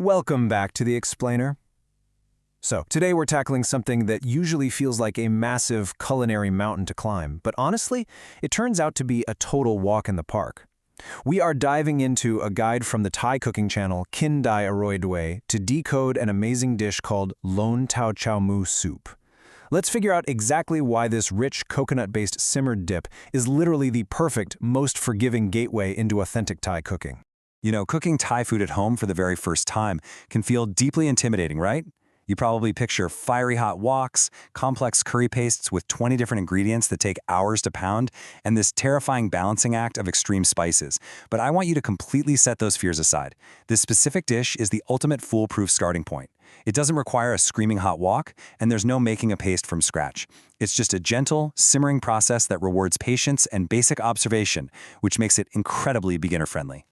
Welcome back to The Explainer. So, today we're tackling something that usually feels like a massive culinary mountain to climb, but honestly, it turns out to be a total walk in the park. We are diving into a guide from the Thai cooking channel Kin Dai Aroi Doi to decode an amazing dish called Lon Tao Jiao Mu soup. Let's figure out exactly why this rich coconut-based simmered dip is literally the perfect, most forgiving gateway into authentic Thai cooking. You know, cooking Thai food at home for the very first time can feel deeply intimidating, right? You probably picture fiery hot woks, complex curry pastes with 20 different ingredients that take hours to pound, and this terrifying balancing act of extreme spices. But I want you to completely set those fears aside. This specific dish is the ultimate foolproof starting point. It doesn't require a screaming hot wok, and there's no making a paste from scratch. It's just a gentle, simmering process that rewards patience and basic observation, which makes it incredibly beginner-friendly.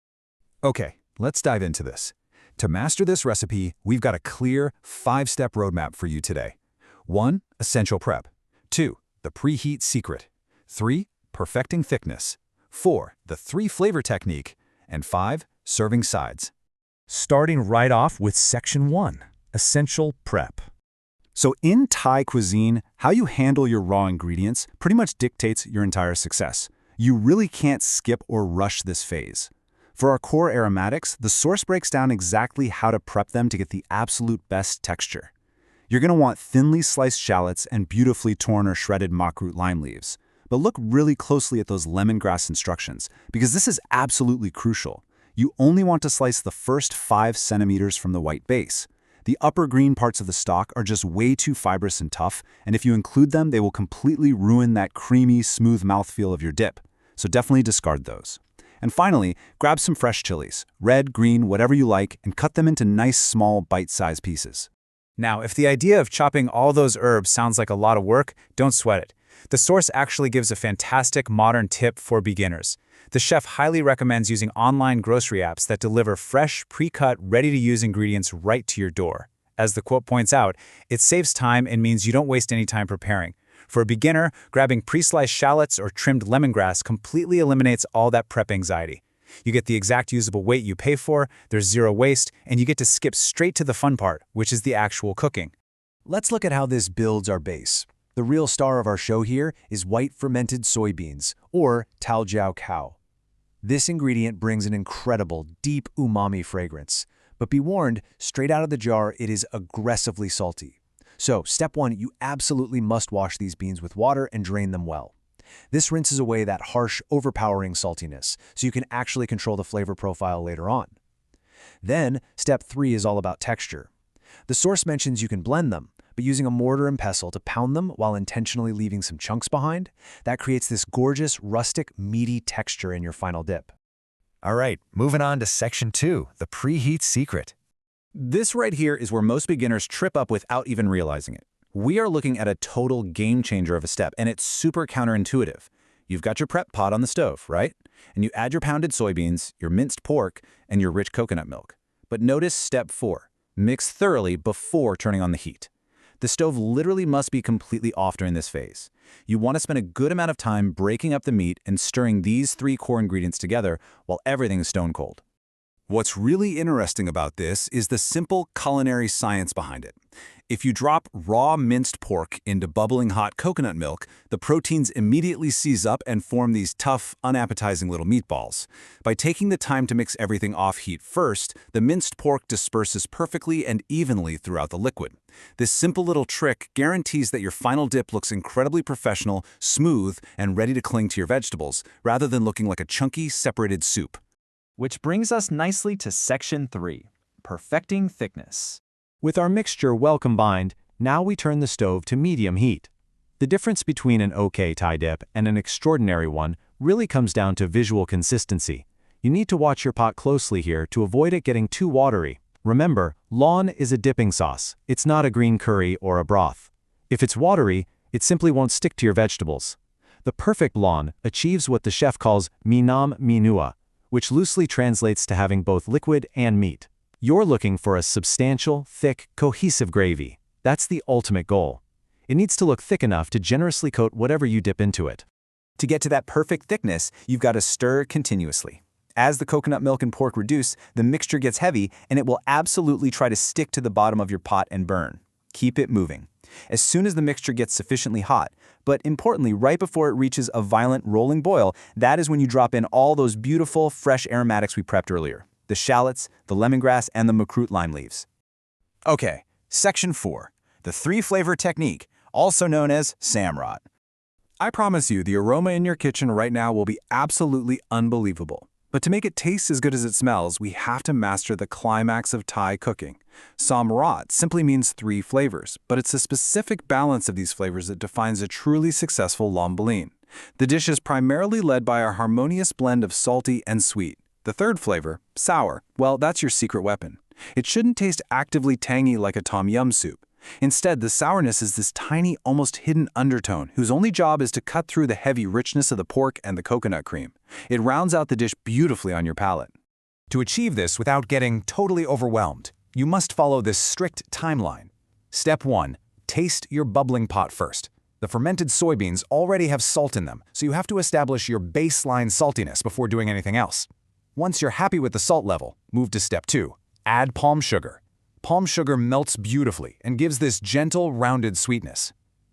Okay, let's dive into this. To master this recipe, we've got a clear 5-step roadmap for you today. 1. Essential prep. 2. The preheat secret. 3. Perfecting thickness. 4. The 3-flavor technique. And 5. Serving sides. Starting right off with Section 1, Essential Prep. So in Thai cuisine, how you handle your raw ingredients pretty much dictates your entire success. You really can't skip or rush this phase. For our core aromatics, the source breaks down exactly how to prep them to get the absolute best texture. You're going to want thinly sliced shallots and beautifully torn or shredded makroot lime leaves. But look really closely at those lemongrass instructions, because this is absolutely crucial. You only want to slice the first 5 centimeters from the white base. The upper green parts of the stalk are just way too fibrous and tough, and if you include them, they will completely ruin that creamy, smooth mouthfeel of your dip. So definitely discard those. And finally, grab some fresh chilies, red, green, whatever you like, and cut them into nice, small, bite-sized pieces. Now, if the idea of chopping all those herbs sounds like a lot of work, don't sweat it. The source actually gives a fantastic modern tip for beginners. The chef highly recommends using online grocery apps that deliver fresh, pre-cut, ready-to-use ingredients right to your door. As the quote points out, it saves time and means you don't waste any time preparing. For a beginner, grabbing pre-sliced shallots or trimmed lemongrass completely eliminates all that prep anxiety. You get the exact usable weight you pay for, there's zero waste, and you get to skip straight to the fun part, which is the actual cooking. Let's look at how this builds our base. The real star of our show here is white fermented soybeans, or Tao Jiao cow. This ingredient brings an incredible, deep umami fragrance. But be warned, straight out of the jar, it is aggressively salty. So, step 1, you absolutely must wash these beans with water and drain them well. This rinses away that harsh, overpowering saltiness, so you can actually control the flavor profile later on. Then, step 3 is all about texture. The source mentions you can blend them, but using a mortar and pestle to pound them while intentionally leaving some chunks behind, that creates this gorgeous, rustic, meaty texture in your final dip. All right, moving on to Section 2, the preheat secret. This right here is where most beginners trip up without even realizing it. We are looking at a total game changer of a step, and it's super counterintuitive. You've got your prep pot on the stove, right? And you add your pounded soybeans, your minced pork, and your rich coconut milk. But notice step 4, mix thoroughly before turning on the heat. The stove literally must be completely off during this phase. You want to spend a good amount of time breaking up the meat and stirring these 3 core ingredients together while everything is stone cold. What's really interesting about this is the simple culinary science behind it. If you drop raw minced pork into bubbling hot coconut milk, the proteins immediately seize up and form these tough, unappetizing little meatballs. By taking the time to mix everything off heat first, the minced pork disperses perfectly and evenly throughout the liquid. This simple little trick guarantees that your final dip looks incredibly professional, smooth, and ready to cling to your vegetables, rather than looking like a chunky, separated soup. Which brings us nicely to Section 3, Perfecting Thickness. With our mixture well combined, now we turn the stove to medium heat. The difference between an okay Thai dip and an extraordinary one really comes down to visual consistency. You need to watch your pot closely here to avoid it getting too watery. Remember, Lon is a dipping sauce. It's not a green curry or a broth. If it's watery, it simply won't stick to your vegetables. The perfect Lon achieves what the chef calls minam minua, which loosely translates to having both liquid and meat. You're looking for a substantial, thick, cohesive gravy. That's the ultimate goal. It needs to look thick enough to generously coat whatever you dip into it. To get to that perfect thickness, you've got to stir continuously. As the coconut milk and pork reduce, the mixture gets heavy and it will absolutely try to stick to the bottom of your pot and burn. Keep it moving. As soon as the mixture gets sufficiently hot, but importantly, right before it reaches a violent rolling boil, that is when you drop in all those beautiful, fresh aromatics we prepped earlier. The shallots, the lemongrass, and the makrut lime leaves. Okay, Section 4. The 3-flavor technique, also known as samrot. I promise you, the aroma in your kitchen right now will be absolutely unbelievable. But to make it taste as good as it smells, we have to master the climax of Thai cooking. Samrot simply means 3 flavors, but it's a specific balance of these flavors that defines a truly successful lam baleen. The dish is primarily led by a harmonious blend of salty and sweet. The third flavor, sour, well, that's your secret weapon. It shouldn't taste actively tangy like a tom yum soup. Instead, the sourness is this tiny, almost hidden undertone whose only job is to cut through the heavy richness of the pork and the coconut cream. It rounds out the dish beautifully on your palate. To achieve this without getting totally overwhelmed, you must follow this strict timeline. Step 1. Taste your bubbling pot first. The fermented soybeans already have salt in them, so you have to establish your baseline saltiness before doing anything else. Once you're happy with the salt level, move to Step 2. Add palm sugar. Palm sugar melts beautifully and gives this gentle, rounded sweetness.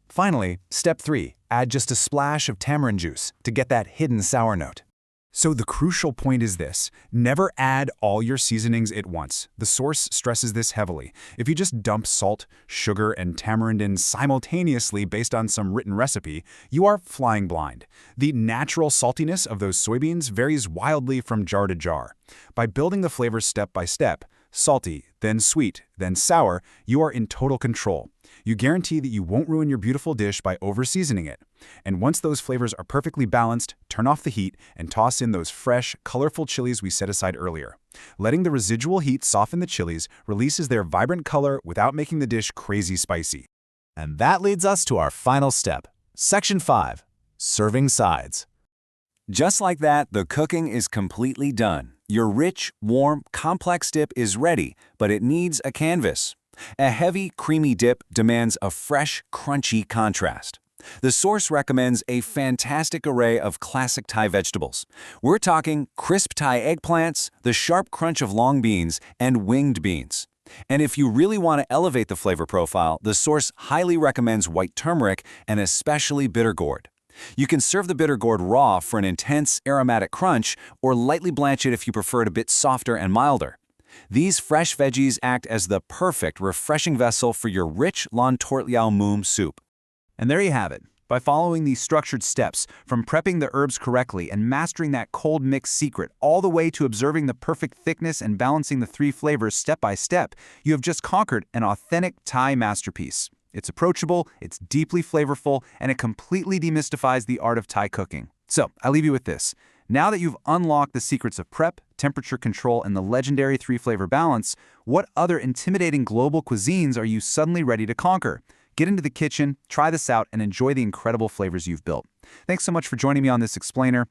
Finally, Step 3. Add just a splash of tamarind juice to get that hidden sour note. So the crucial point is this: never add all your seasonings at once. The source stresses this heavily. If you just dump salt, sugar, and tamarind in simultaneously based on some written recipe, you are flying blind. The natural saltiness of those soybeans varies wildly from jar to jar. By building the flavors step by step, salty, then sweet, then sour, you are in total control. You guarantee that you won't ruin your beautiful dish by over-seasoning it. And once those flavors are perfectly balanced, turn off the heat and toss in those fresh, colorful chilies we set aside earlier. Letting the residual heat soften the chilies releases their vibrant color without making the dish crazy spicy. And that leads us to our final step. Section 5. Serving sides. Just like that, the cooking is completely done. Your rich, warm, complex dip is ready, but it needs a canvas. A heavy, creamy dip demands a fresh, crunchy contrast. The source recommends a fantastic array of classic Thai vegetables. We're talking crisp Thai eggplants, the sharp crunch of long beans, and winged beans. And if you really want to elevate the flavor profile, the source highly recommends white turmeric and especially bitter gourd. You can serve the bitter gourd raw for an intense, aromatic crunch, or lightly blanch it if you prefer it a bit softer and milder. These fresh veggies act as the perfect, refreshing vessel for your rich Lon Tao Jiao soup. And there you have it. By following these structured steps, from prepping the herbs correctly and mastering that cold mix secret, all the way to observing the perfect thickness and balancing the 3 flavors step by step, you have just conquered an authentic Thai masterpiece. It's approachable, it's deeply flavorful, and it completely demystifies the art of Thai cooking. So, I leave you with this. Now that you've unlocked the secrets of prep, temperature control, and the legendary 3-flavor balance, what other intimidating global cuisines are you suddenly ready to conquer? Get into the kitchen, try this out, and enjoy the incredible flavors you've built. Thanks so much for joining me on this explainer.